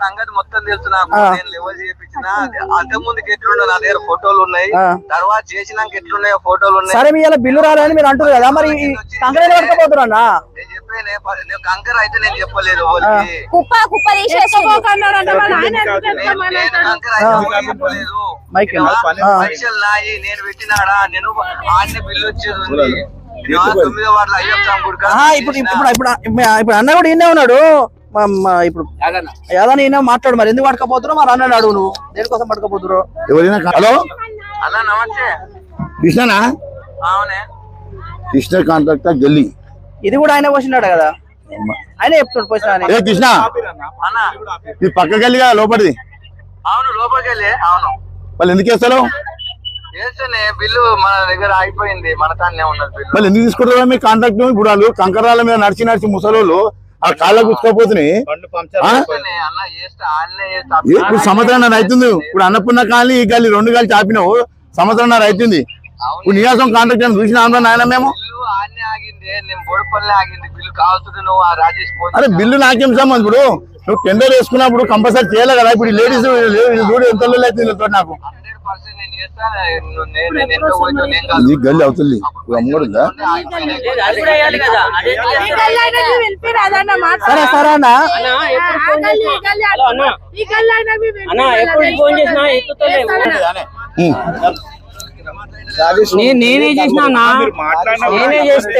సంగతి మొత్తం తెలుసు నాకు. నేను లెవెల్ చేయించిన అంతకు ముందుకు ఎట్లుండో నా దగ్గర ఫోటోలు ఉన్నాయి, తర్వాత చేసినాక ఎట్లున్నాయో ఫోటోలు ఉన్నాయి. సరే మీ బిల్లు రాలని మీరు అంటారు కదా, మరి కంకర పట్టుకోపోతున్నా? నేను చెప్పాను కంకర అయితే నేను చెప్పలేదు. పరీక్షలు నాయి, నేను పెట్టినాడా, నేను ఆడిన బిల్లు వచ్చేది ఉంది. ఇప్పుడు అన్న కూడా ఈయనే ఉన్నాడు. ఇప్పుడు ఏదైనా ఈయన మాట్లాడు, మరి ఎందుకు పట్టుకపోతున్నావు? మరి అన్నాడు అడుగు, నువ్వు దేనికోసం పట్టుకపోతున్నారు? హలో అన్న నమస్తే. కృష్ణనా? అవునే, కృష్ణ కాంట్రాక్టర్ గల్లీ. ఇది కూడా ఆయన పోసినాడు కదా, ఆయన చెప్తాడు పోసిన. ఏ కృష్ణ, ఇది పక్క గల్లీ కదా లోపలిది? అవును లోపలికి వెళ్ళి. అవును, వాళ్ళు ఎందుకు వేస్తారు? చేస్తేనే బిల్లు మన దగ్గర అయిపోయింది, మన తానే ఉన్నది బిల్లు. వాళ్ళు ఎందుకు తీసుకుంటారు మీ కాంట్రాక్ట్? ఇప్పుడు వాళ్ళు కంకరాల మీద నడిచి ముసలోళ్ళు ఆ కాళ్ళ గుచ్చుకోపోతున్నాయి. ఇప్పుడు సంవత్సరం అవుతుంది. ఇప్పుడు అన్నపూర్ణ కాలనీ ఈ గల్లీ రెండు కలిసి ఆపినావు, సంవత్సరం అవుతుంది. ఇప్పుడు నియాసం కాంట్రాక్ట్ అని చూసిన నాయన మేము. అరే బిల్లు నాకేం సంబంధం? ఇప్పుడు నువ్వు టెండర్ వేసుకున్నప్పుడు కంపల్సరీ చేయాలి కదా. ఇప్పుడు లేడీస్ చూడు ఎంత అవుతుంది నాకు. ఈ గల్లీ అవుతుంది అమ్మడుందా? సరే సరే అన్న, నేనే చేసిన, నేనే చేస్తే